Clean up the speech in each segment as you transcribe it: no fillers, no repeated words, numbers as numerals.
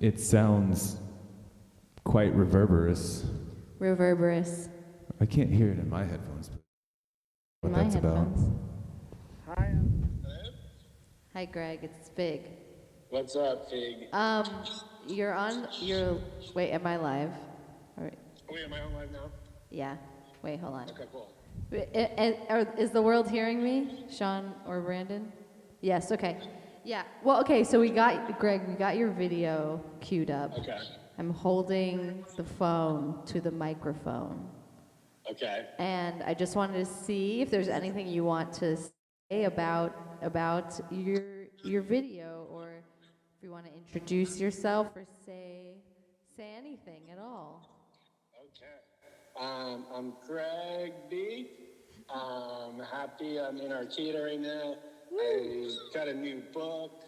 It sounds quite reverberous. Reverberous. I can't hear it in my headphones. But what that's headphones. about. Hi. Hello? Hi, Greg. It's Fig. What's up, Fig? You're on. Wait, am I live? All right. Wait, am I on live now? Yeah. Wait, hold on. Okay, cool. Is the world hearing me, Sean or Brandon? Yes. Okay. Yeah. Well, okay. So we got Greg. We got your video queued up. Okay. I'm holding the phone to the microphone. Okay. And I just wanted to see if there's anything you want to say about your video, or if you want to introduce yourself or say anything at all. Okay. I'm Greg B. I'm happy I'm in Arcata right now. I got a new book.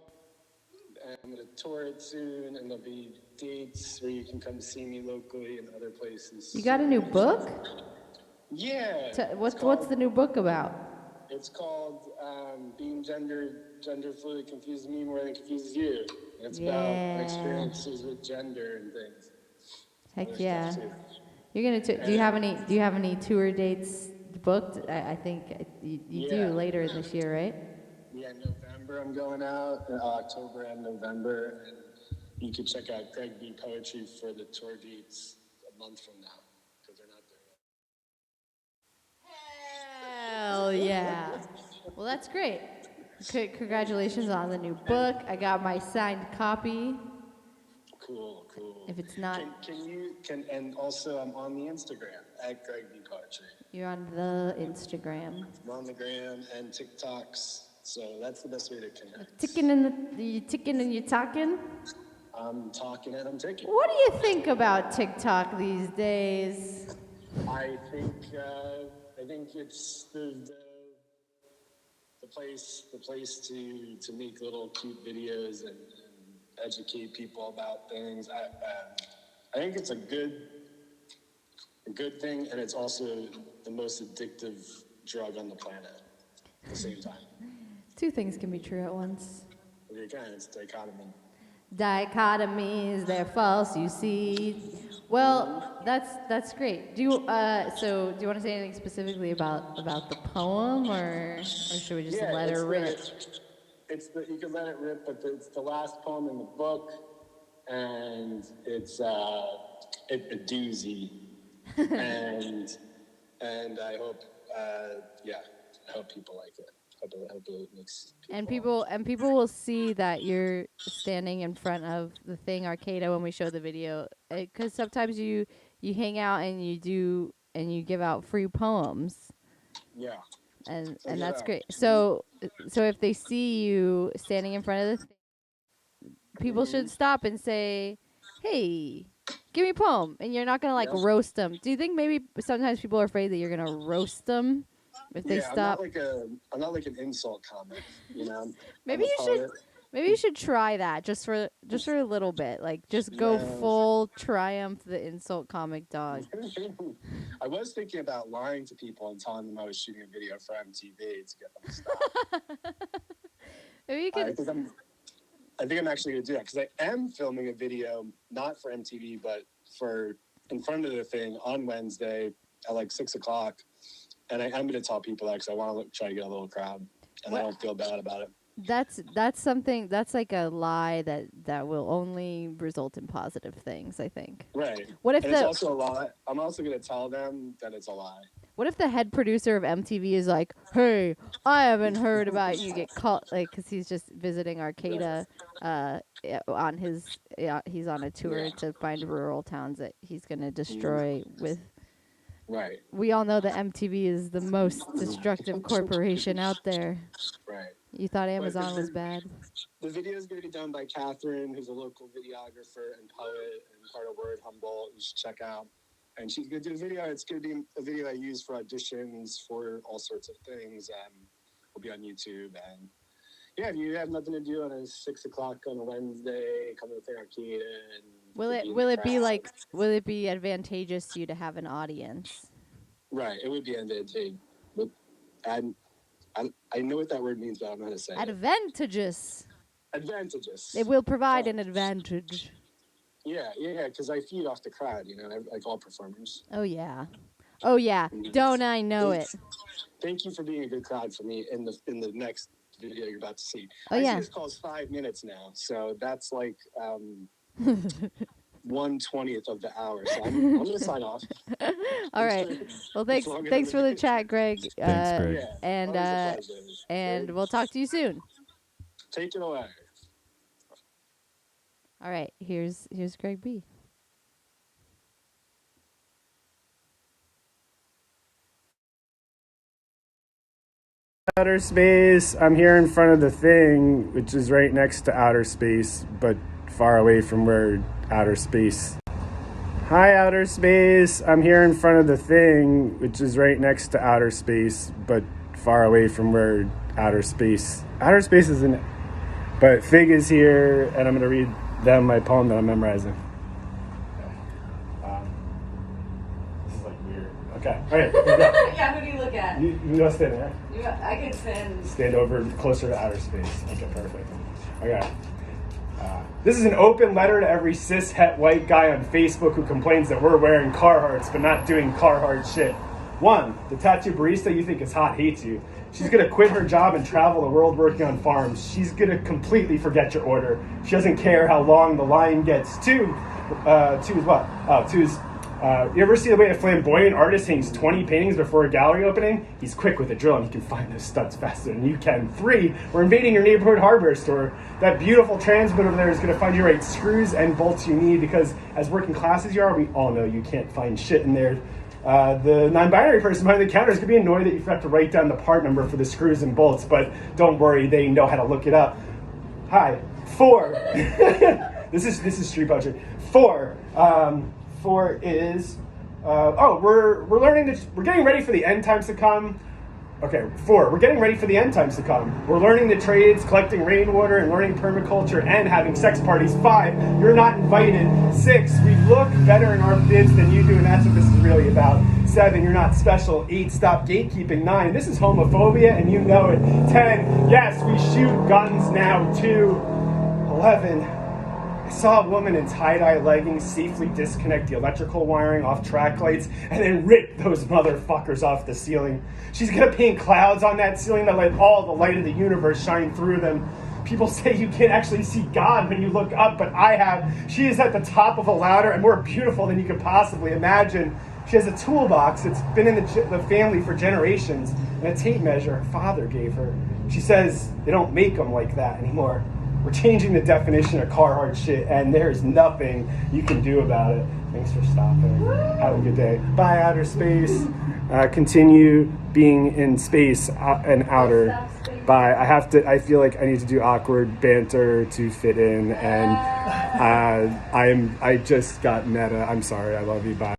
I'm going to tour it soon, and there'll be dates where you can come see me locally and other places. You got a new book? Yeah. What's the new book about? It's called Being Gender Fluid Confuses Me More Than It Confuses You. And it's about my experiences with gender and things. Heck yeah. You're gonna. Do you have any tour dates booked? I think you do later this year, right? Yeah, November I'm going out. October and November, and you can check out Greg B Poetry for the tour dates a month from now, because they're not there yet. Hell yeah. Well, that's great. Congratulations on the new book. I got my signed copy. Cool. If it's not... And also I'm on the Instagram, at Greg B Poetry. You're on the Instagram. I'm on the gram and TikToks, so that's the best way to connect. You ticking and you talking? I'm talking and I'm ticking. What do you think about TikTok these days? I think it's the place to make little cute videos and educate people about things. I think it's a good thing, and it's also the most addictive drug on the planet at the same time. Two things can be true at once. It's dichotomy. Dichotomies, they're false, you see. Well, that's great. Do you want to say anything specifically about the poem, or should we just let her rip? You can let it rip, but it's the last poem in the book, and it's a doozy, and I hope people like it. I hope it makes people. And people will see that you're standing in front of the thing Arcata when we show the video, because sometimes you hang out and you give out free poems. Yeah. And that's great. So if they see you standing in front of the thing, people should stop and say, "Hey, give me a poem," and you're not gonna roast them. Do you think maybe sometimes people are afraid that you're gonna roast them if they stop? I'm not like an insult comic, you know. Maybe you should try that just for a little bit. Like just go full Triumph the insult comic dog. I was thinking about lying to people and telling them I was shooting a video for MTV to get them to stop. Maybe you could. I think I'm actually going to do that, because I am filming a video, not for MTV, but for in front of the thing on Wednesday at like 6 o'clock. And I am going to tell people that, because I want to try to get a little crowd, and I don't feel bad about it. That's something, that's like a lie that will only result in positive things, I think. Right. What if it's also a lie? I'm also going to tell them that it's a lie. What if the head producer of MTV is like, "Hey, I haven't heard about you get caught," like, because he's just visiting Arcata, he's on a tour to find rural towns that he's gonna destroy with. Right. We all know that MTV is the most destructive corporation out there. Right. You thought Amazon was bad. The video is going to be done by Catherine, who's a local videographer and poet and part of Word Humboldt. You should check out. And she's going to do a video. It's going to be a video I use for auditions for all sorts of things. Will be on YouTube. And yeah, if you have nothing to do on a 6 o'clock on a Wednesday, come to the Arcata. Will it be advantageous to you to have an audience? Right, it would be advantageous. And I know what that word means, but I'm not going to say Advantageous. Advantageous. It will provide an advantage. Yeah, because I feed off the crowd, like all performers. Oh yeah. Oh yeah. Don't I know it? Thank you for being a good crowd for me in the next video you're about to see. Oh I yeah. see this calls 5 minutes now, so that's like 1/20th of the hour. So I'm gonna sign off. All right. Well, thanks for the chat, Greg. Thanks, Greg. Yeah, And always a pleasure. and we'll talk to you soon. Take it away. All right. Here's Greg B. Outer space. I'm here in front of the thing, which is right next to outer space, but far away from where outer space. Hi, outer space. I'm here in front of the thing, which is right next to outer space, but far away from where outer space. Outer space isn't. But Fig is here, and I'm going to read them my poem that I'm memorizing. This is like weird. Okay. All right. Yeah, who do you look at? You go stand there. I could stand. Stand over closer to outer space. Okay, perfect. Okay. This is an open letter to every cis-het white guy on Facebook who complains that we're wearing Carhartts but not doing Carhartt shit. 1, the tattoo barista you think is hot hates you. She's gonna quit her job and travel the world working on farms. She's gonna completely forget your order. She doesn't care how long the line gets. 2 is what? Oh, 2 is, you ever see the way a flamboyant artist hangs 20 paintings before a gallery opening? He's quick with a drill and he can find those studs faster than you can. 3, we're invading your neighborhood hardware store. That beautiful transmitter over there is gonna find you right screws and bolts you need, because as working class as you are, we all know you can't find shit in there. The non-binary person behind the counter is going to be annoyed that you have to write down the part number for the screws and bolts, but don't worry, they know how to look it up. Hi. 4. This is street poetry. 4. 4 is we're learning that we're getting ready for the end times to come. Okay, 4. We're getting ready for the end times to come. We're learning the trades, collecting rainwater, and learning permaculture, and having sex parties. 5. You're not invited. 6. We look better in our bibs than you do, and that's what this is really about. 7. You're not special. 8. Stop gatekeeping. 9. This is homophobia, and you know it. 10. Yes, we shoot guns now, too. 11. I saw a woman in tie-dye leggings safely disconnect the electrical wiring off track lights and then rip those motherfuckers off the ceiling. She's gonna paint clouds on that ceiling that let all the light of the universe shine through them. People say you can't actually see God when you look up, but I have. She is at the top of a ladder and more beautiful than you could possibly imagine. She has a toolbox. It's been in the family for generations, and a tape measure her father gave her. She says they don't make them like that anymore. We're changing the definition of Carhartt shit, and there's nothing you can do about it. Thanks for stopping. Have a good day. Bye, outer space. Continue being in space and outer. Bye. I feel like I need to do awkward banter to fit in, and I just got meta. I'm sorry. I love you. Bye.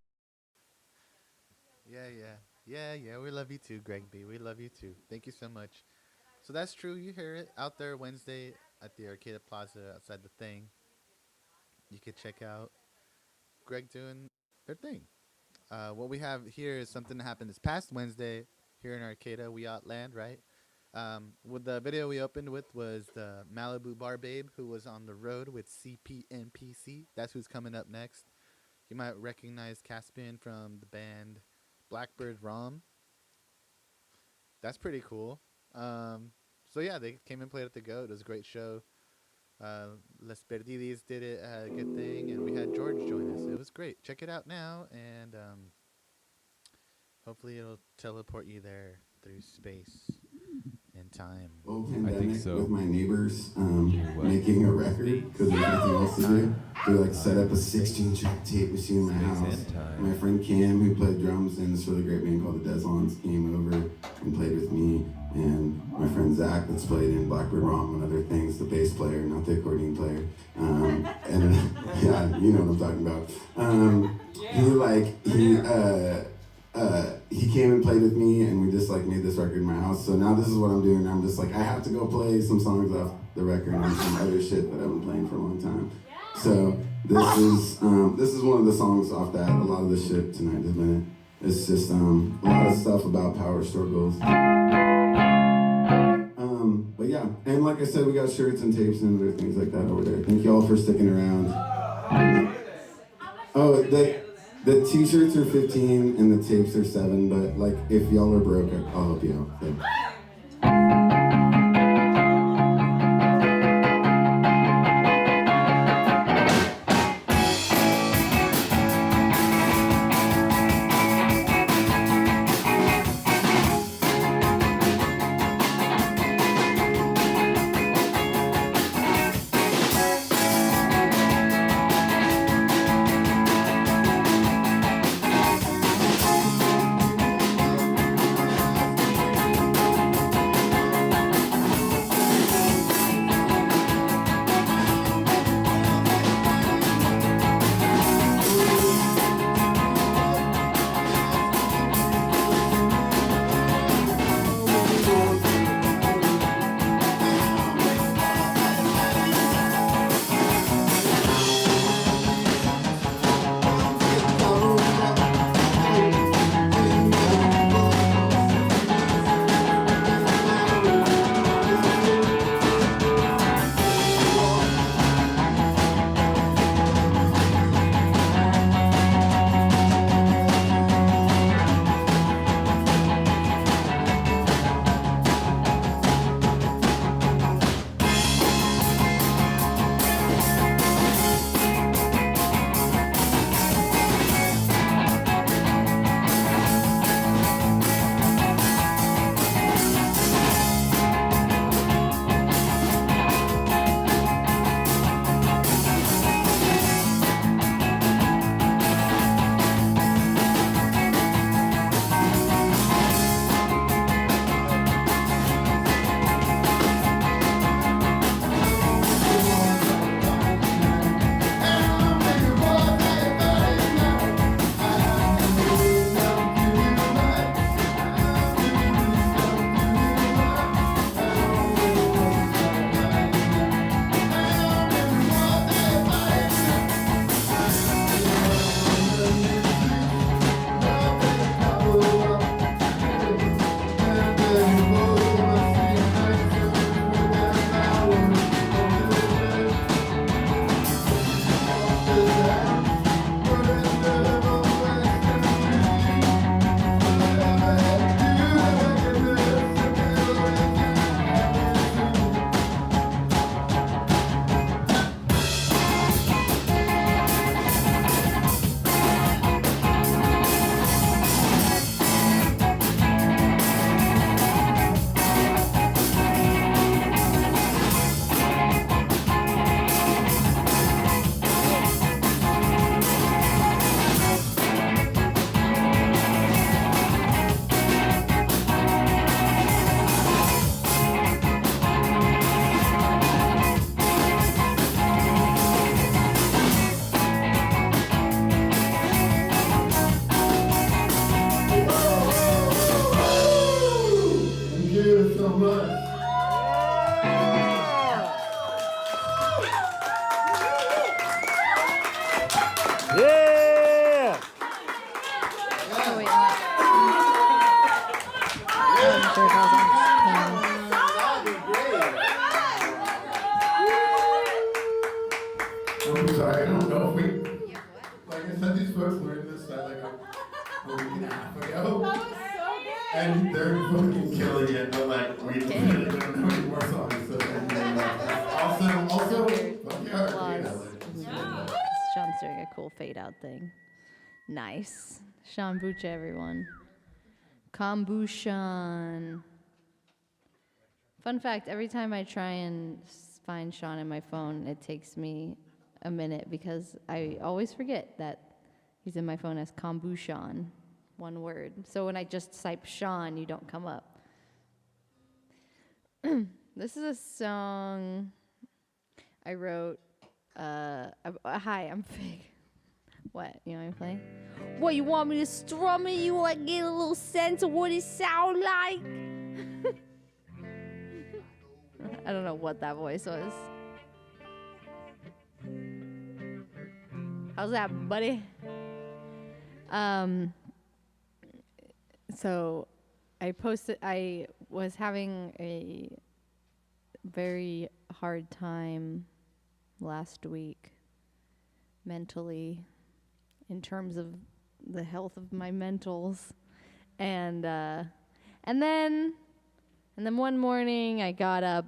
Yeah. We love you too, Greg B. We love you too. Thank you so much. So that's true. You hear it out there Wednesday at the Arcata Plaza outside the thing. You could check out Greg doing their thing. What we have here is something that happened this past Wednesday here in Arcata. We Outland, right? With the video we opened with was the Malibu Bar Babe, who was on the road with CPNPC. That's who's coming up next. You might recognize Caspian from the band Blackbird Rom. That's pretty cool. So yeah, they came and played at the Goat. It was a great show. Les Perdidis did it, a good thing, and we had George join us. It was great. Check it out now, and hopefully it'll teleport you there through space and time. Old I pandemic think so. with my neighbors making a record because there's nothing else to do. We like set up a 16-track tape machine in my house. My friend Cam, who played drums in this really great band called the Deslons, came over and played with me. And my friend Zach, that's played in Blackbird Rom and other things, the bass player, not the accordion player. Yeah, you know what I'm talking about. He came and played with me, and we just like made this record in my house. So now this is what I'm doing. I'm just like, I have to go play some songs off the record and some other shit that I've been playing for a long time. So this is one of the songs off that. A lot of the shit tonight has been it. It's just a lot of stuff about power struggles. But yeah, and like I said, we got shirts and tapes and other things like that over there. Thank you all for sticking around. Oh, the t-shirts are 15 and the tapes are 7, but like if y'all are broke, I'll help you out. Thanks. Yeah! Oh, wait, no. I'm sure it I'm sorry, I don't know if we. Like I said, these folks learned this at like a week and a half ago. That was so good. And they're fucking killing it, but like we Okay. really don't know any more songs. So also, fuck yeah, Arcata. Applause. Sean's doing a cool fade out thing. Nice. Sean Bucha, everyone. Kombushan. Fun fact, every time I try and find Sean in my phone, it takes me a minute because I always forget that he's in my phone as Kombushan, one word. So when I just type Sean, you don't come up. This is a song I wrote. Hi, I'm fake. What? You know what I'm playing? What, you want me to strum it? You like get a little sense of what it sound like? I don't know what that voice was. How's that, buddy? So I was having a very hard time last week mentally in terms of the health of my mentals. And then one morning I got up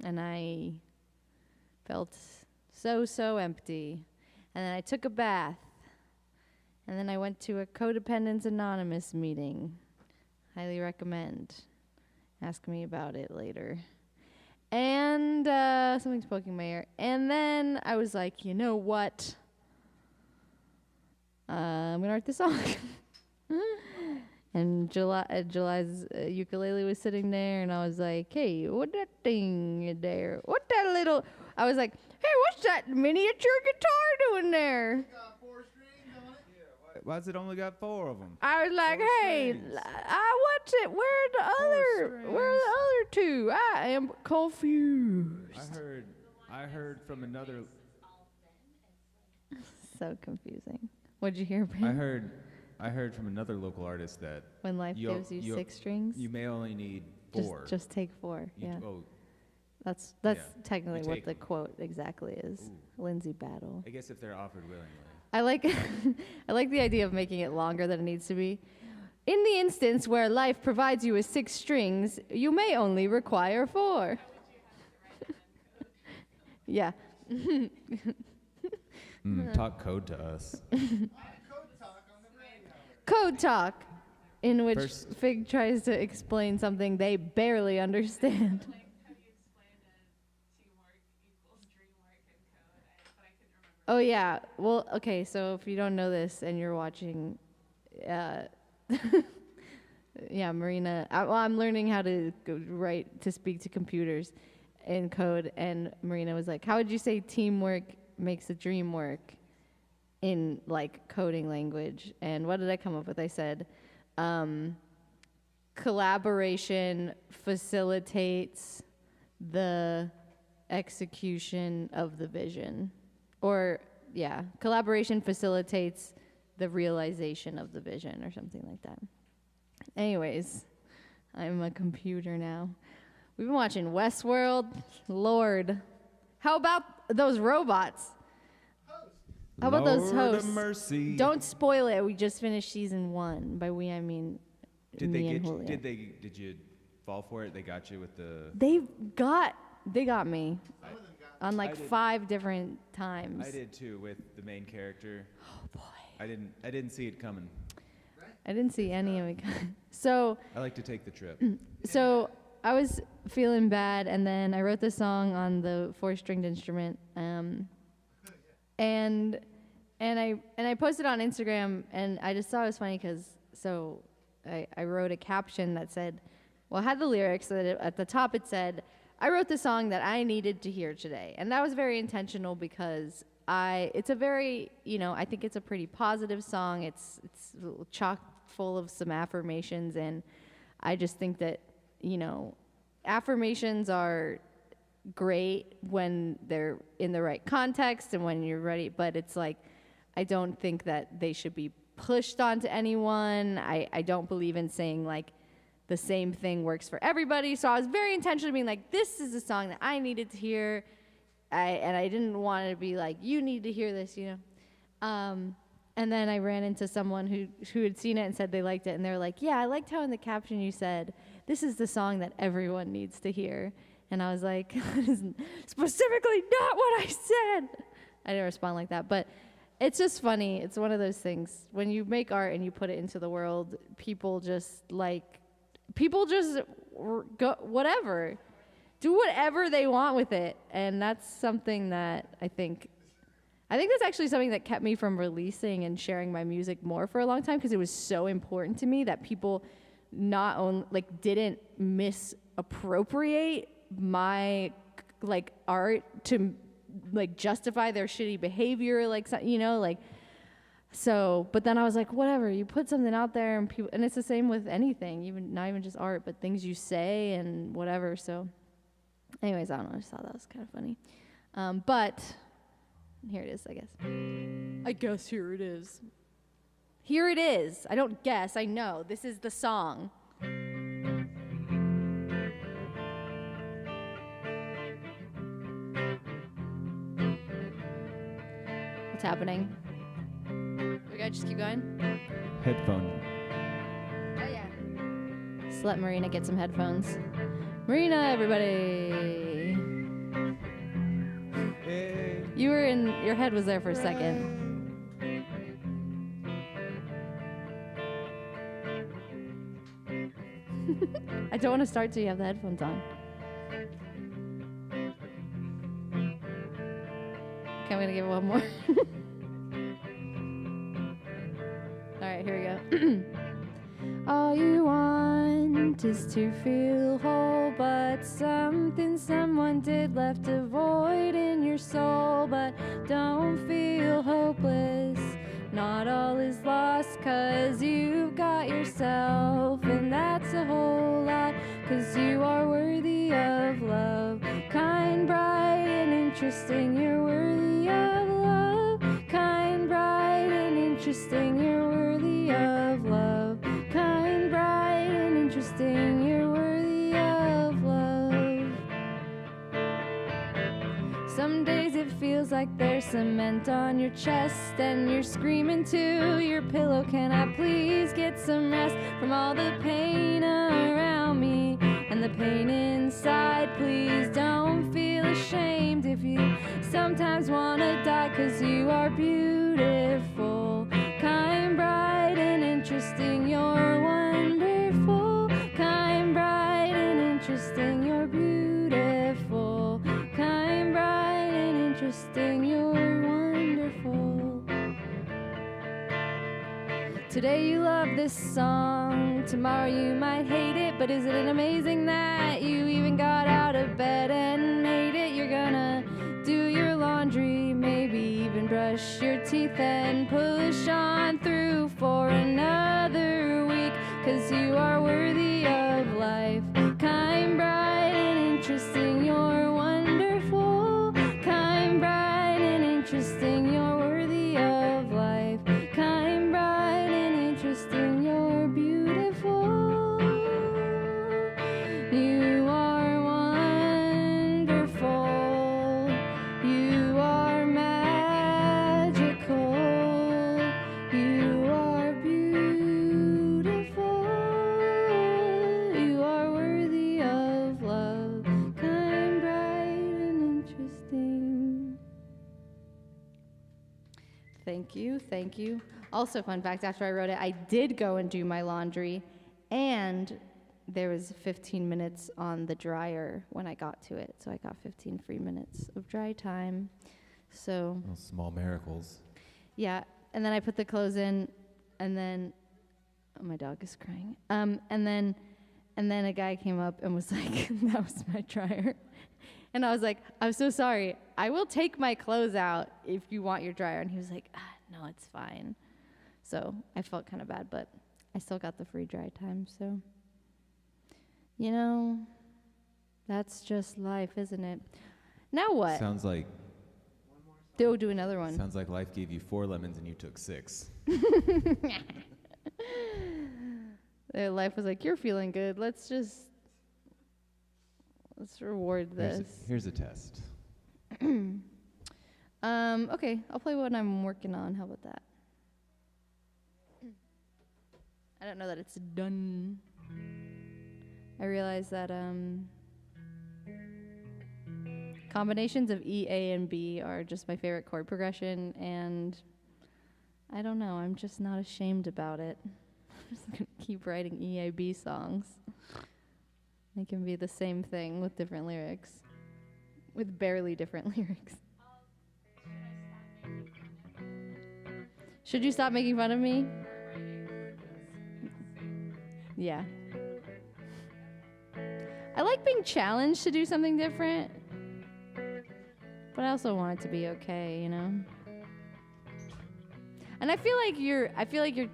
and I felt so empty. And then I took a bath. And then I went to a Codependence Anonymous meeting. Highly recommend. Ask me about it later. And something's poking my ear. And then I was like, you know what? I'm gonna write this song. And July's ukulele was sitting there, and I was like, hey, what that thing there? What that little? I was like, hey, what's that miniature guitar doing there? Why's it only got 4 of them? I was like, 4 hey, strings. what's it? Where are the other 2? I am confused. I heard from another. So confusing. What'd you hear, Ben? I heard from another local artist that When life gives you 6 strings, you may only need 4. Just take 4. Yeah. Oh, That's yeah. technically You what take the 'em. quote exactly is. Ooh. Lindsay Battle. I guess if they're offered willingly. I like I like the idea of making it longer than it needs to be. In the instance where life provides you with 6 strings, you may only require 4. Yeah. Talk code to us. Code talk, in which First- Fig tries to explain something they barely understand. Oh yeah. Well, okay. So if you don't know this and you're watching, yeah, Marina. I'm learning how to speak to computers in code, and Marina was like, "How would you say teamwork makes a dream work in like coding language?" And what did I come up with? I said, collaboration facilitates the execution of the vision. Or, yeah, collaboration facilitates the realization of the vision or something like that. Anyways, I'm a computer now. We've been watching Westworld. Lord. How about those robots? How about those Lord of hosts? mercy. Don't spoil it. We just finished season 1. By we, I mean Did me they and get you? Julia. Did you fall for it? They got you with the. They got me on like I did- 5 different times. I did too with the main character. Oh boy. I didn't see it coming. I didn't see any of it. So I like to take the trip. So I was feeling bad, and then I wrote the song on the 4-stringed instrument, and I posted it on Instagram, and I just thought it was funny because I wrote a caption that said, well, I had the lyrics that at the top it said, I wrote the song that I needed to hear today, and that was very intentional because it's a very, I think it's a pretty positive song. It's chock full of some affirmations, and I just think that, affirmations are great when they're in the right context and when you're ready, but it's like, I don't think that they should be pushed onto anyone. I don't believe in saying like the same thing works for everybody. So I was very intentional being like, this is a song that I needed to hear. And I didn't want it to be like, you need to hear this, And then I ran into someone who had seen it and said they liked it. And they were like, yeah, I liked how in the caption you said, this is the song that everyone needs to hear. And I was like, that is specifically not what I said. I didn't respond like that. But it's just funny. It's one of those things. When you make art and you put it into the world, people just go whatever. Do whatever they want with it. And that's something that I think that's actually something that kept me from releasing and sharing my music more for a long time, because it was so important to me that people not only didn't misappropriate my art to justify their shitty behavior, so, but then I was like, whatever, you put something out there and people, and it's the same with anything, even not even just art, but things you say and whatever. So anyways, I don't know, I just thought that was kind of funny. But here it is, I guess here it is. Here it is. I don't guess, I know. This is the song. What's happening? I just keep going? Headphone. Oh, yeah. Let's let Marina get some headphones. Marina, everybody. Hey. Your head was there for a second. I don't want to start till you have the headphones on. Okay, I'm going to give it one more. All right, here we go. All you want is to feel whole, but something someone did left a void in your soul. But don't feel hopeless, not all is lost, 'cause you've got yourself, and that's a whole lot, 'cause you are worthy of love. Kind, bright, and interesting, you're worthy of love. Kind, bright, and interesting, you're worthy of love. Kind, bright, and interesting, you're worthy of love. Some days it feels like there's cement on your chest, and you're screaming to your pillow, can I please get some rest from all the pain around me and the pain inside? Please don't feel ashamed if you sometimes want to die, 'cause you are beautiful. Kind, bright, and interesting, you're wonderful. Kind, bright, and interesting, you're beautiful. Kind, bright, and interesting, you're wonderful. Today you love this song, tomorrow you might hate it, but isn't it amazing that you even got out of bed and made it? You're gonna do your laundry, maybe even brush your teeth and push on through for another week, 'cause you are worthy of life. Kind, bright, and interesting, you're wonderful. Kind, bright, and interesting, you're worthy of life. Kind, bright, and interesting, you're beautiful. You are wonderful. You are magical. You are beautiful. You are worthy of love. Kind, bright, and interesting. Thank you, thank you. Also, fun fact, after I wrote it, I did go and do my laundry, and there was 15 minutes on the dryer when I got to it, so I got 15 free minutes of dry time. So, Well, small miracles. yeah, and then I put the clothes in, and then, oh, my dog is crying. And then a guy came up and was like, that was my dryer. And I was like, I'm so sorry. I will take my clothes out if you want your dryer. And he was like, no, it's fine. So I felt kind of bad, but I still got the free dry time. So, you know, that's just life, isn't it? Now what? Sounds like Do another one. Sounds like life gave you 4 lemons and you took 6. Their life was like, you're feeling good. Let's reward this. Here's a test. Okay, I'll play what I'm working on. How about that? I don't know that it's done. I realize that combinations of E, A, and B are just my favorite chord progression, and I don't know, I'm just not ashamed about it. I'm just gonna keep writing E, A, B songs. They can be the same thing with different lyrics. With barely different lyrics. Should you stop making fun of me? Yeah. I like being challenged to do something different, but I also want it to be okay, you know? And I feel like your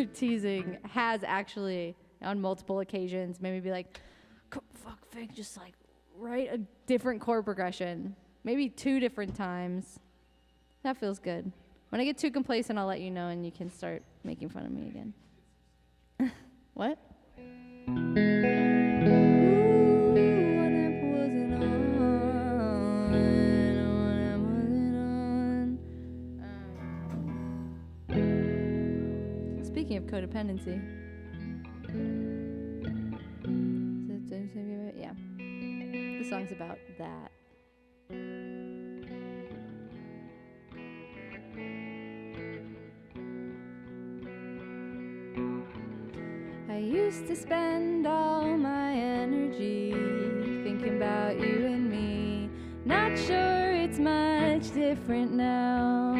teasing has actually, on multiple occasions, made me be like, fuck, Fig, just like write a different chord progression. Maybe 2 different times. That feels good. When I get too complacent, I'll let you know and you can start making fun of me again. What? speaking of codependency. Yeah. The song's about that. I used to spend all my energy thinking about you and me. Not sure it's much different now.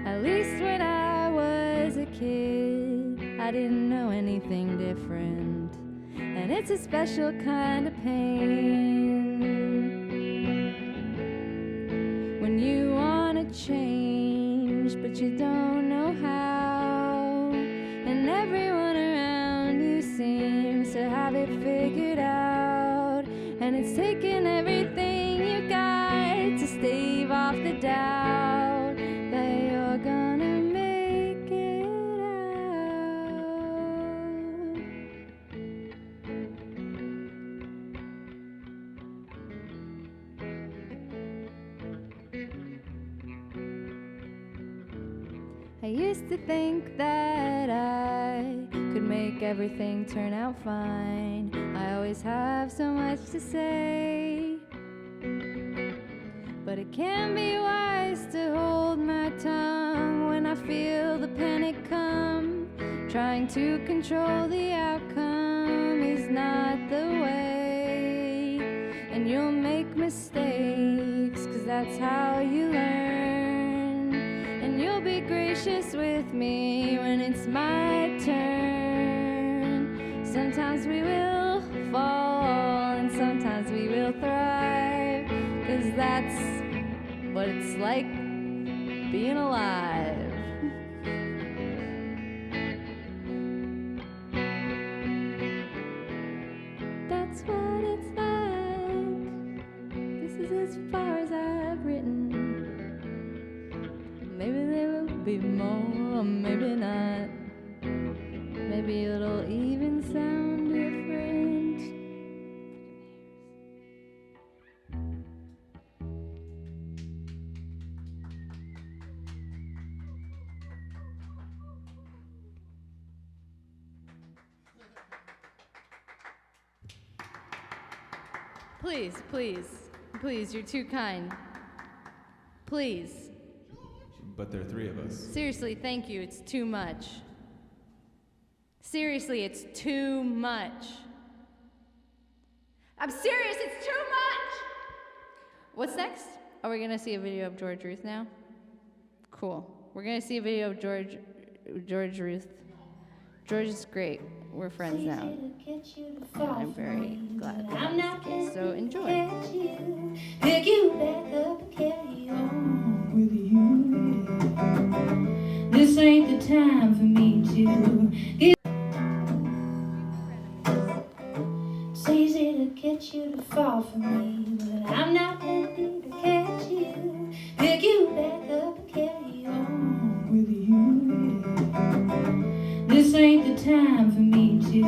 At least when I was a kid, I didn't know anything different. And it's a special kind of pain when you want to change, but you don't know how. And everyone around you seems to have it figured out. And it's taken everything you got to stave off the doubt that you're gonna make it out. I used to think that I could make everything turn out fine. I always have so much to say, but it can be wise to hold my tongue when I feel the panic come. Trying to control the outcome is not the way, and you'll make mistakes, 'cause that's how you learn. And you'll be gracious with me when it's my turn. Sometimes we will fall and sometimes we will thrive, 'cause that's what it's like being alive. That's what it's like. This is as far as I've written. Maybe there will be more, or maybe not. Maybe it'll even sound different. Please, please, please, you're too kind. Please. But there are three of us. Seriously, thank you. It's too much. Seriously, it's too much. I'm serious, it's too much! What's next? Are we gonna see a video of George Ruth now? Cool. We're gonna see a video of George Ruth. George is great. We're friends now. I'm very glad that that's the case. So enjoy. Pick you back up and carry on with you. This ain't the time for me to give. It's easy to get you to fall for me, but I'm not ready to catch you. Pick you back up and carry on with you. This ain't the time for me to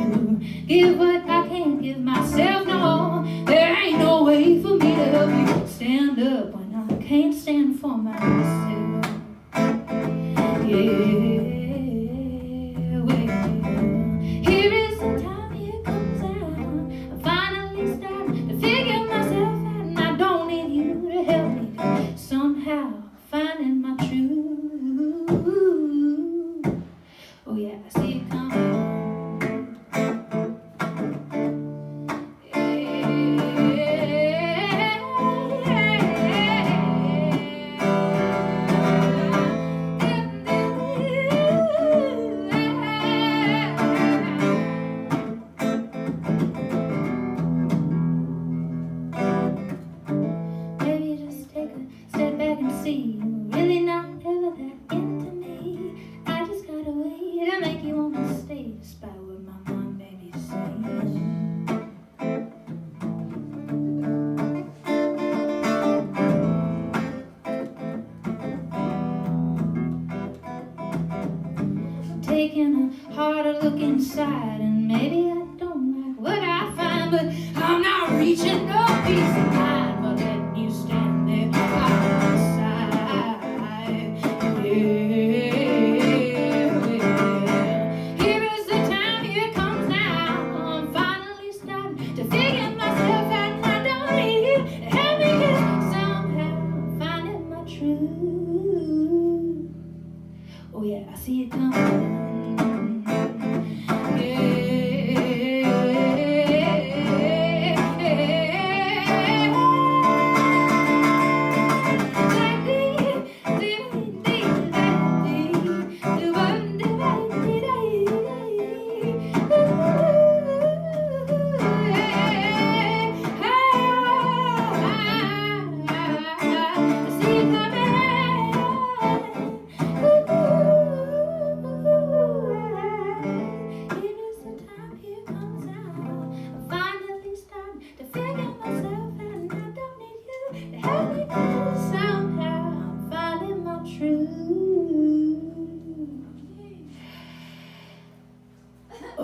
give what I can't give myself, no. There ain't no way for me to help you stand up when I can't stand for myself. Yeah, well, here is the time, here comes out. I finally start to figure myself out, and I don't need you to help me somehow finding my truth. Oh yeah, I see it coming. Maybe just take a step back and see you're really not ever that into me. I just got a way to make you want to stay, despite what my mom may be saying. Taking a harder look inside, and maybe I don't like what I find, but I'm not reaching no peace of mind by letting you stand there by my side. Yeah.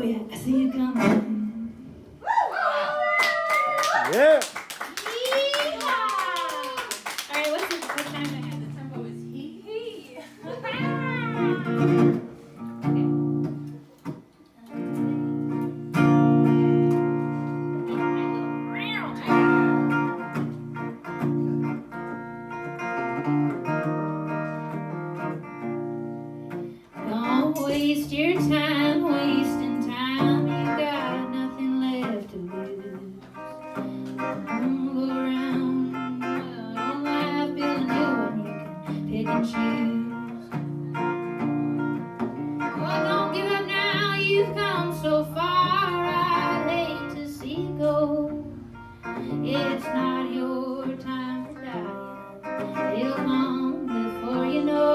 yeah, I see you coming. Yeah. Yeehaw! All right, what time do I have? The tempo is hee. Don't waste your time wasting time. You got nothing left to lose. Don't go around don't laugh, feeling new when you can pick and choose. Oh, don't give up now. You've come so far. I'd hate to see you go. It's not your time for dying. It'll come before you know.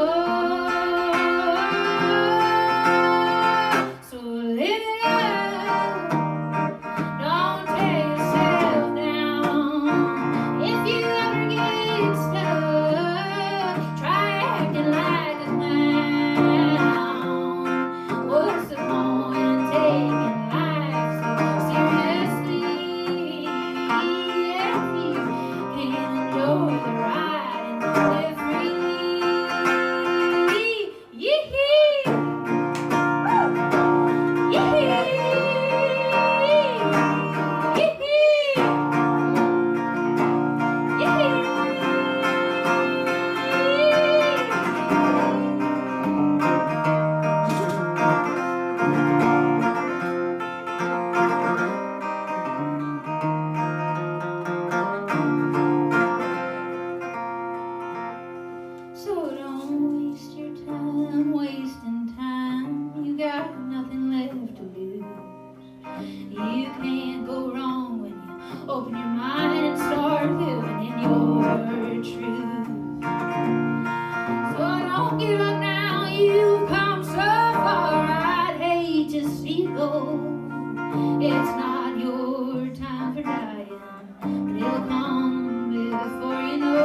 So live it up. Don't tear yourself down. If you ever get stuck, try acting like a clown. What's the point in taking life so seriously if you can't enjoy the ride and live freely? Yee-hee! So don't waste your time wasting time. You got nothing left to lose. You can't go wrong when you open your mind and start living in your truth. So don't give up now. You've come so far. I'd hate to see you go. It's not your time for dying, but it'll come before you know.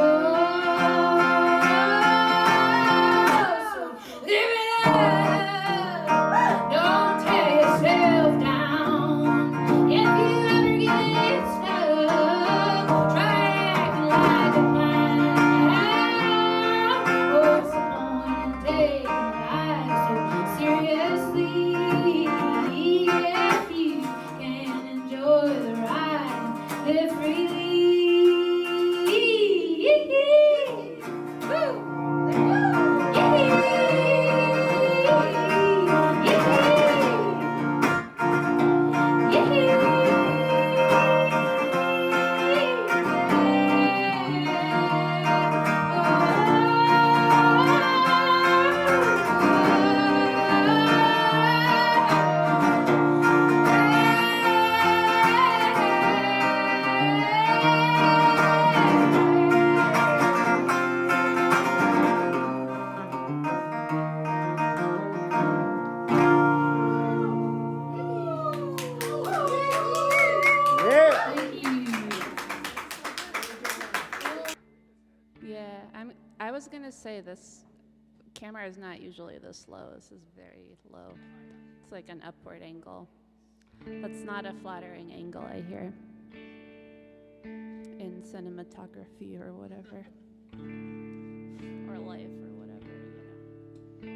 So live it up. Don't tear yourself down. If you ever get stuck, try acting like a clown. What's the point in taking life so seriously if you can't enjoy the ride, live freely? Woo! Yeah, I was gonna say this camera is not usually this low. This is very low. It's like an upward angle. That's not a flattering angle, I hear, in cinematography or whatever, or life or whatever, you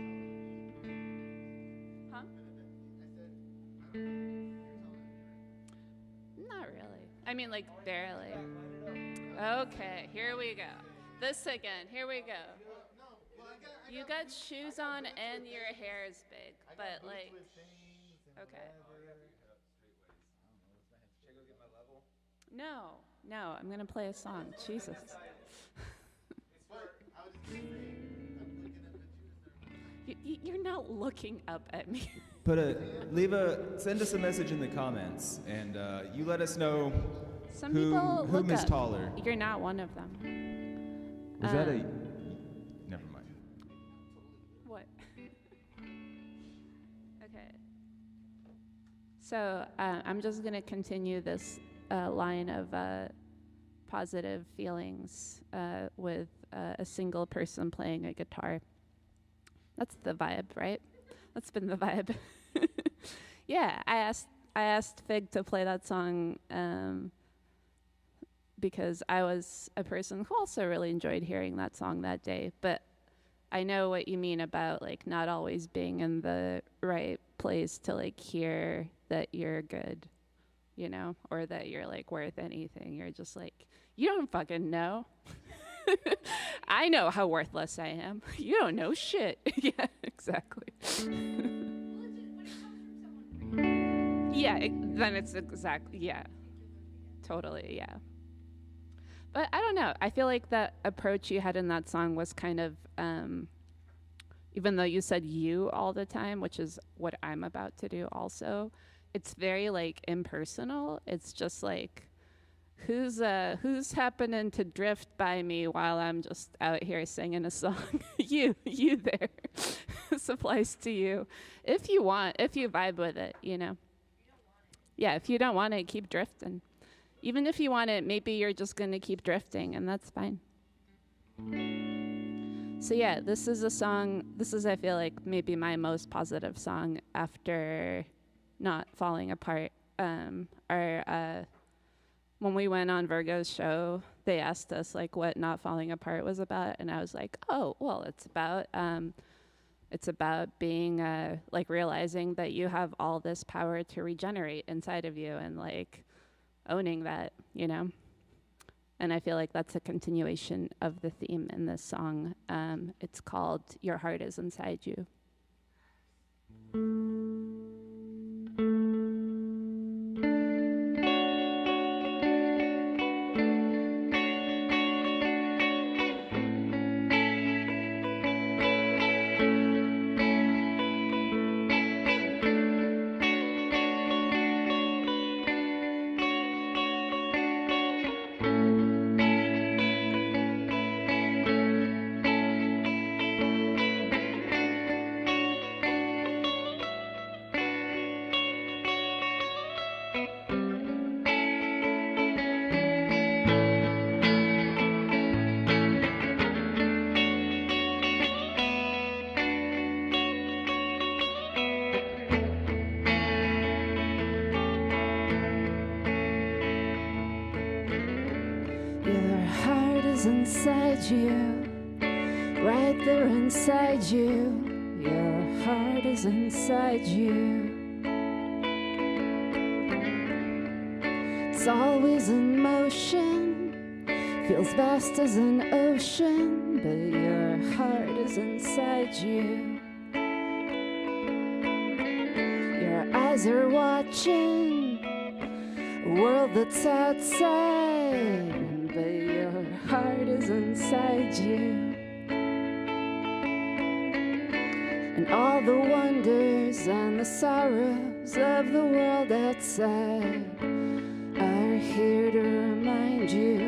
know. Huh? Not really. I mean, like barely. Okay, here we go. This again. Here we go. You got shoes on and your hair is big, but like, okay. No, I'm gonna play a song. Jesus. You're not looking up at me. Send us a message in the comments, and you let us know Some people look whom is up. taller. You're not one of them. Was that a? Never mind. What? Okay. So I'm just gonna continue this line of positive feelings with a single person playing a guitar. That's the vibe, right? That's been the vibe. Yeah, I asked Fig to play that song because I was a person who also really enjoyed hearing that song that day. But I know what you mean about like not always being in the right place to like hear that you're good, you know, or that you're like worth anything. You're just like, you don't fucking know. I know how worthless I am. You don't know shit. Yeah, exactly. Yeah, then it's exactly, yeah. Totally, yeah. But I don't know. I feel like that approach you had in that song was kind of, even though you said you all the time, which is what I'm about to do also, it's very like impersonal. It's just like, who's happening to drift by me while I'm just out here singing a song? you there. This applies to you. If you want, if you vibe with it, you know. Yeah, if you don't want it, keep drifting. Even if you want it, maybe you're just going to keep drifting, and that's fine. So yeah, this is a song, this is, I feel like, maybe my most positive song after Not Falling Apart. When we went on Virgo's show, they asked us like what Not Falling Apart was about, and I was like, oh, well, it's about being like realizing that you have all this power to regenerate inside of you, and like owning that, you know. And I feel like that's a continuation of the theme in this song. It's called Your Heart Is Inside You. Inside you, right there inside you. Your heart is inside you. It's always in motion, feels vast as an ocean, but your heart is inside you. Your eyes are watching a world that's outside, but your heart is inside you. And all the wonders and the sorrows of the world outside are here to remind you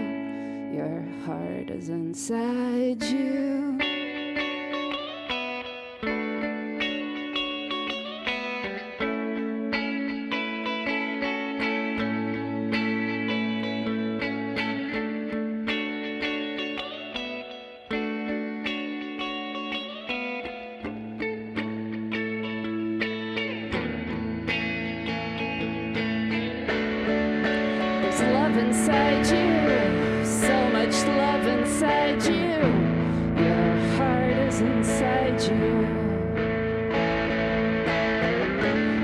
your heart is inside you. Inside you, so much love inside you. Your heart is inside you.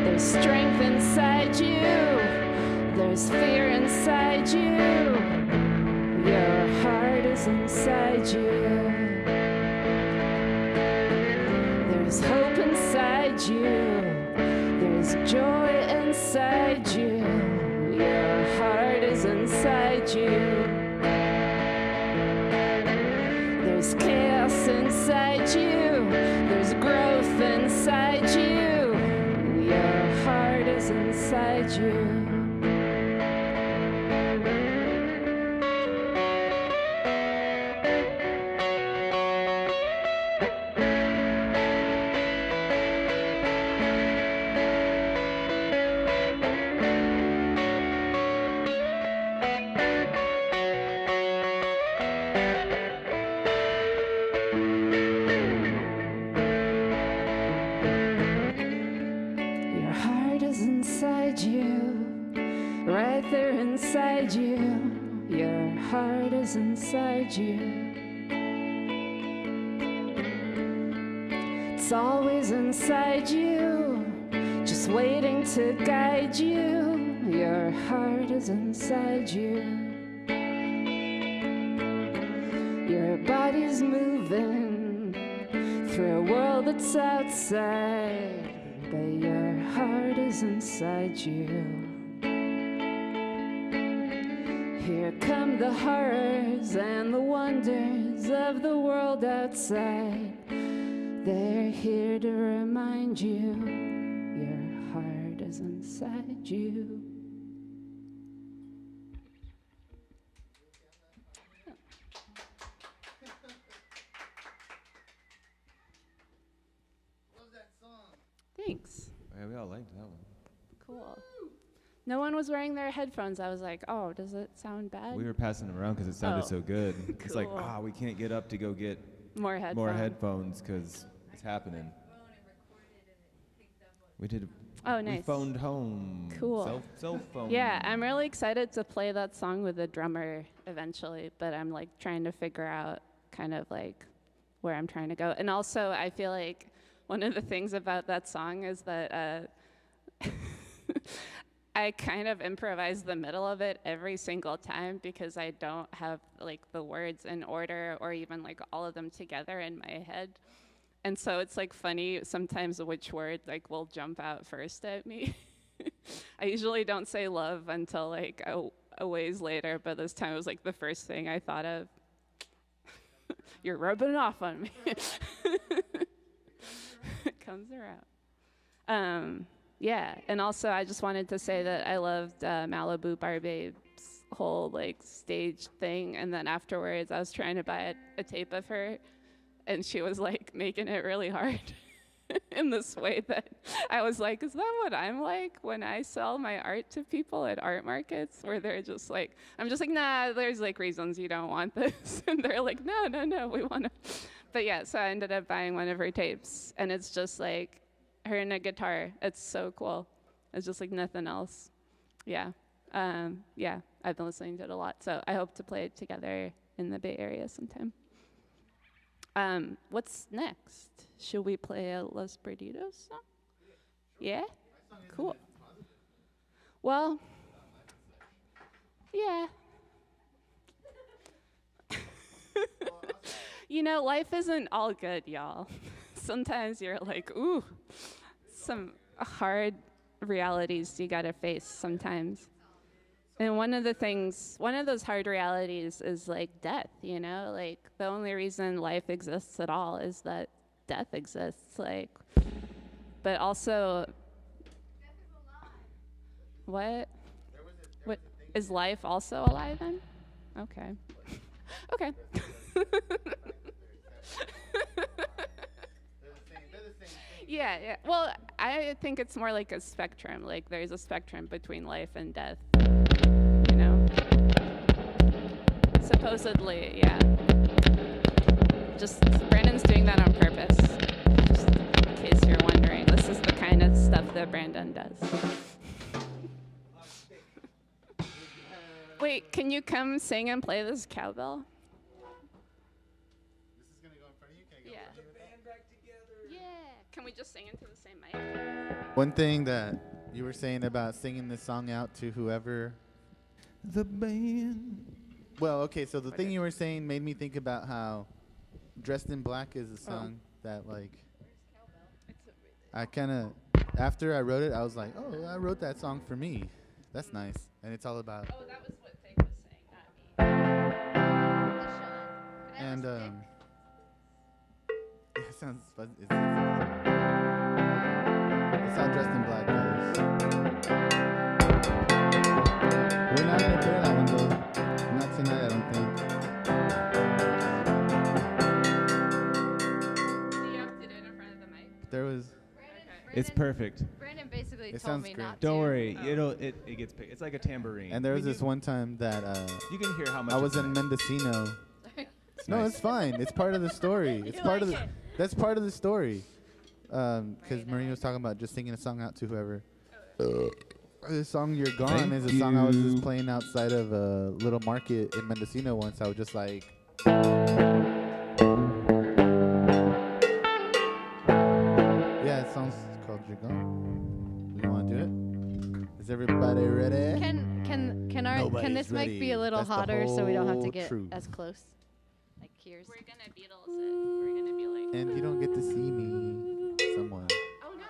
There's strength inside you. There's fear inside you. Your heart is inside you. There's hope inside you. There's joy inside you. Your heart is inside you. There's chaos inside you. There's growth inside you. Your heart is inside you. Your heart is inside you, right there inside you. Your heart is inside you. It's always inside you, just waiting to guide you. Your heart is inside you. Your body's moving through a world that's outside, but your heart is inside you. Here come the horrors and the wonders of the world outside. They're here to remind you your heart is inside you. Thanks. Yeah, we all liked that one. Cool. No one was wearing their headphones. I was like, oh, does it sound bad? We were passing them around because it sounded so good. It's like, Cool. we can't get up to go get More headphones. more headphones because it's happening. We did. Oh, nice. We phoned home. Cool. Cell phone. Yeah, I'm really excited to play that song with a drummer eventually, but I'm like trying to figure out kind of like where I'm trying to go. And also, I feel like one of the things about that song is that I kind of improvise the middle of it every single time because I don't have like the words in order or even like all of them together in my head. And so it's like funny sometimes which word like will jump out first at me. I usually don't say love until like a ways later, but this time it was like the first thing I thought of. You're rubbing off on me. It comes around. Yeah, and also I just wanted to say that I loved Malibu Bar Babe's whole like stage thing, and then afterwards I was trying to buy a tape of her, and she was like making it really hard in this way that I was like, is that what I'm like when I sell my art to people at art markets, where they're just like, I'm just like, nah, there's like reasons you don't want this, and they're like, no, we want to. But yeah, so I ended up buying one of her tapes, and it's just like her and a guitar. It's so cool. It's just like nothing else. Yeah. Yeah, I've been listening to it a lot, so I hope to play it together in the Bay Area sometime. What's next? Should we play a Los Perdidos song? Yeah? Cool. Well, yeah. You know, life isn't all good, y'all. Sometimes you're like, ooh, some hard realities you gotta face sometimes. And one of those hard realities is like death, you know? Like the only reason life exists at all is that death exists, like. But also, what? What is life also alive then? Okay. Okay. Yeah. Well, I think it's more like a spectrum. Like there's a spectrum between life and death. You know? Supposedly, yeah. Just Brandon's doing that on purpose. Just in case you're wondering, this is the kind of stuff that Brandon does. Wait, can you come sing and play this cowbell? This is gonna go in front of you. Can I go Yeah. in front of you with that? Yeah. Can we just sing into the same mic? One thing that you were saying about singing this song out to whoever. The band. Well, okay, so the thing you were saying made me think about how Dressed in Black is a song that, like, I kind of, after I wrote it, I was like, oh, I wrote that song for me. That's nice. And it's all about. Oh, that was what Tig was saying, not me. And, it sounds fuzzy. It's not Dressed in Black, guys. We're not going to play that one, though. Not tonight, I don't think. Do you have to do it in front of the mic? There was. It's perfect. Brandon basically It told sounds me great. not to. Don't worry. It gets picked. It's like a tambourine. And there was I mean, this one time that you can hear how much I was it's in nice. Mendocino. It's No, nice. it's fine. It's part of the story. It's You part of like the. it? That's part of the story. Because Marina was talking about just singing a song out to whoever. This song "You're Gone" is a song I was just playing outside of a little market in Mendocino once. I was just like, yeah, it song's called "You're Gone." You want to do it? Is everybody ready? Can this mic be a little hotter so we don't have to get as close? Like here's. We're gonna Beatles it. We're gonna be like. And you don't get to see me. Someone. Oh no!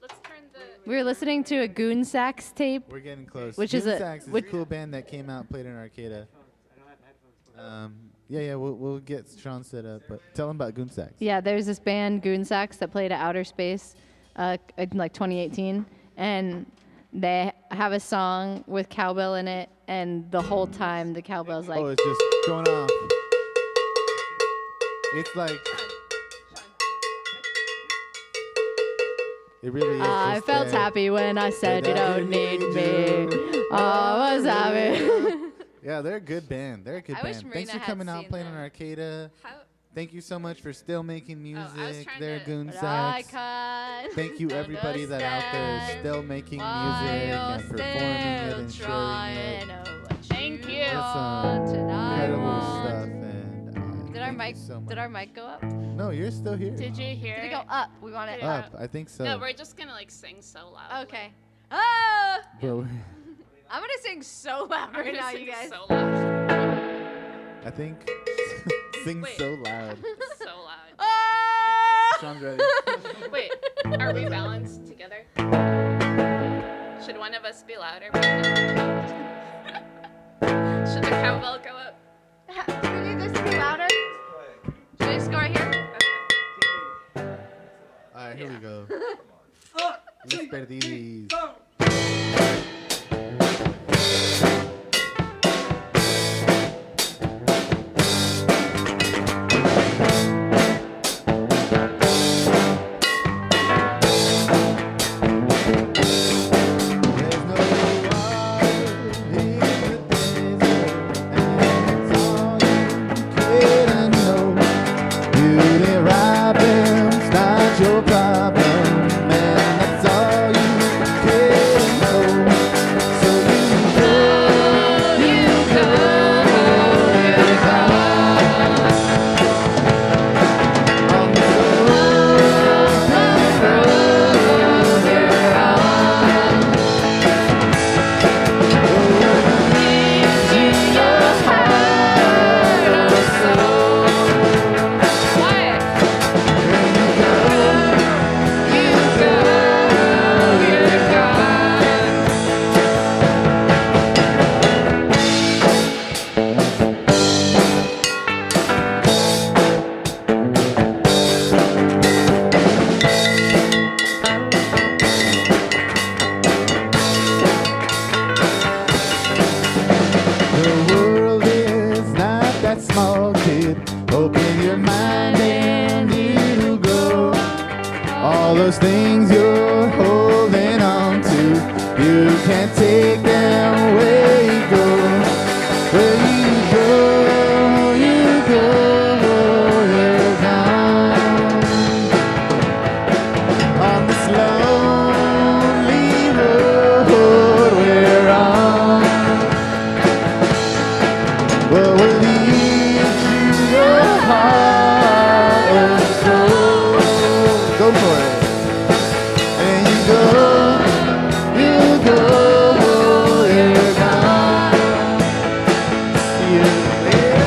Let's turn the. We were listening to a Goon Sax tape. We're getting close. Which is a Sax is a cool band that came out and played in Arcata. Yeah, we'll get Sean set up, but tell him about Goon Sax. Yeah, there's this band Goon Sax that played at Outer Space, in like 2018, and they have a song with cowbell in it, and the whole time the cowbell's like. Oh, it's just going off. It's like. It really is. I felt happy when I said you don't need me. I was happy. Yeah, they're a good band. They're a good I band. wish Marina Thanks for had coming out seen playing them. on Arcata. Thank you so much for still making music. trying They're to- Goon But Sax. I can't Thank you everybody that out there is still making music and performing it and sharing it. Thank you. That's incredible stuff. And Did our mic go up? No, you're still here. Did you hear? Did it go up? We want it Up, I think so. No, we're just gonna like sing so loud. Okay. Oh! But I'm gonna sing so loud right now, you guys. So loud. I think sing Wait. so loud. So loud. Oh! Sean's ready. Wait, are we balanced together? Should one of us be louder? Should the cowbell go up? Do we need this to be louder? Should I just go right here? Alright, here we go. Los Perdidis. Your problem, and that's all you can know. So you go, you go, you go. On the road you're on. Leads you your heart or soul. What? The world is not that small, kid. Open your mind and you go. All those things you're holding on to, you can't take them where you go. Where you go, you're gone. On this lonely road we're on. Well, we'll lead to your heart and soul. Go for it. And you go, you're gone. See you later.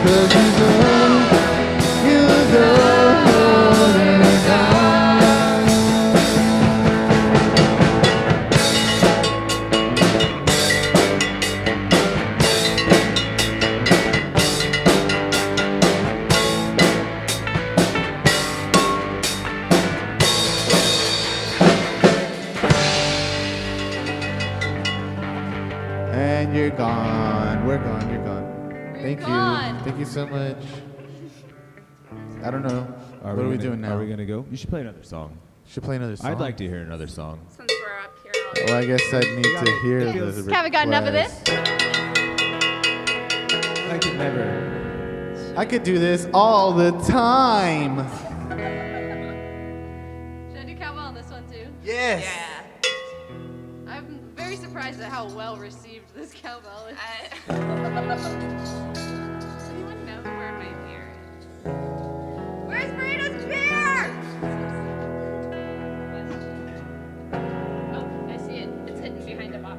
Cause you're gonna gone. Thank gone. you. Thank you so much. I don't know. What are we doing now? Are we gonna go? You should play another song. Should play another song. I'd like to hear another song. Since we're up here already. Well, I guess I'd need to hear the request. Haven't got enough of this. I could never. I could do this all the time. Should I do cowbell on this one too? Yes. Yeah. I'm very surprised at how well received this cowbell is. Does anyone know where my beer is? Where's Marina's beer? Oh, I see it. It's hidden behind a box.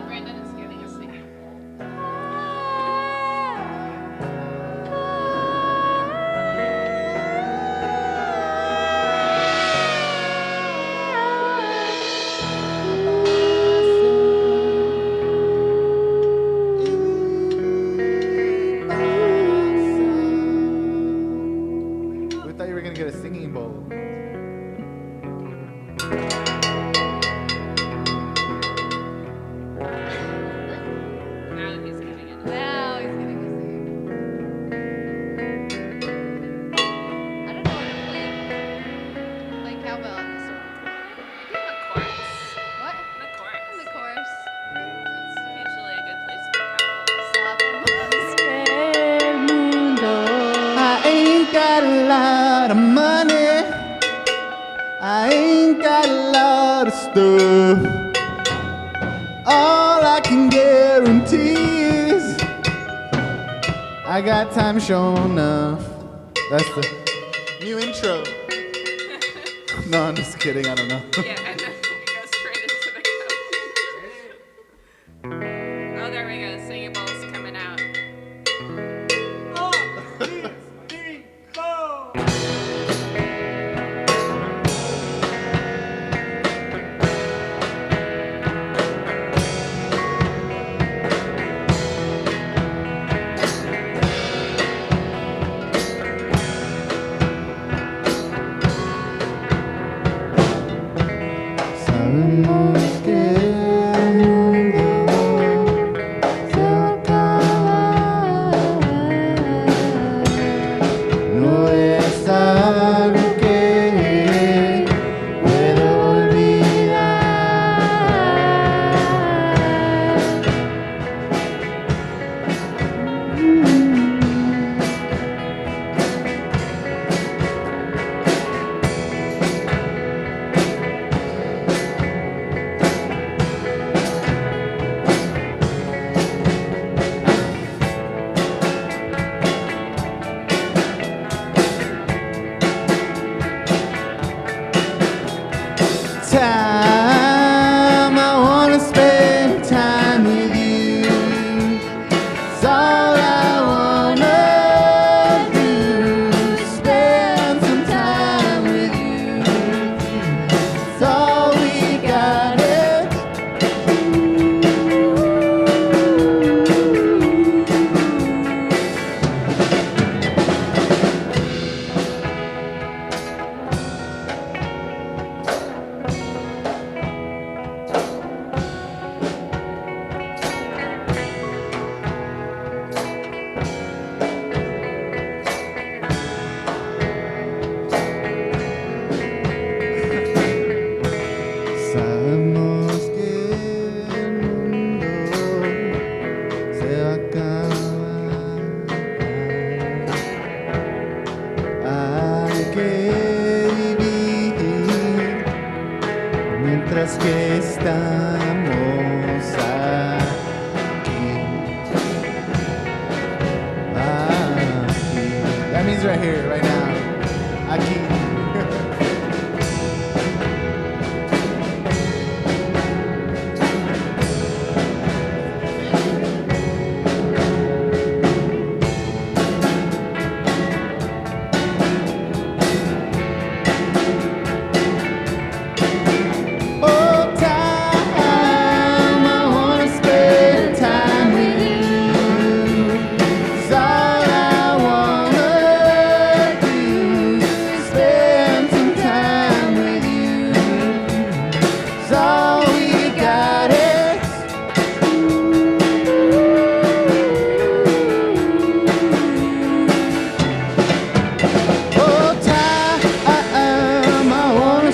Brandon is getting a singing We thought you were gonna get a singing bowl. Now he's getting it. Now he's getting a singing. I don't know what to play. Play cowbell on this one. You have a chorus. What? The chorus. The chorus. That's usually a good place for cowbells. I ain't got a lot of money. I ain't got a lot of stuff. All I can guarantee is I got time sure enough. That's the new intro. No, I'm just kidding. I don't know. Yeah, and then we go straight into the cowbell. Oh, there we go. Singing bowl's coming out. Sabemos que el mundo se va a acabar. No es algo que puedo olvidar. Time, I wanna spend time with you. It's all I wanna do. Spend some time with you. It's all we got. Sabemos que el mundo se va a acabar. Hay que vivir mientras que estamos aquí. Aquí. That means right here, right now. Aquí. Oh, time.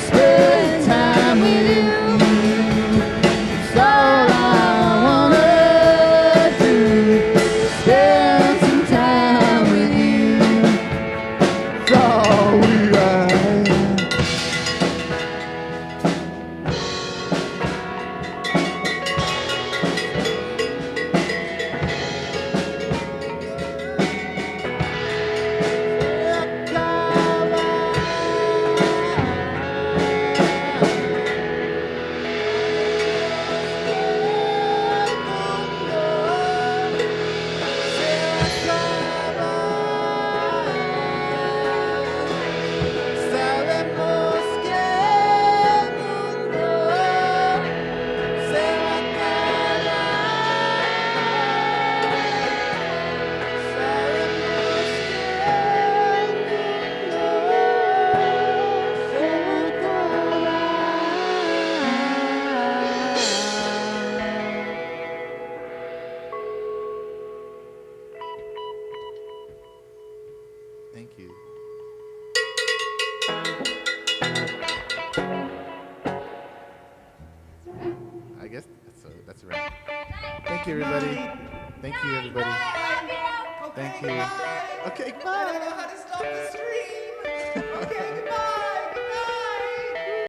spend time with you. It's all I wanna do. Spend some time with you. It's all we got. Thank you. I guess that's right. Thank you, everybody. Thank you, everybody. Thank you. Okay, bye.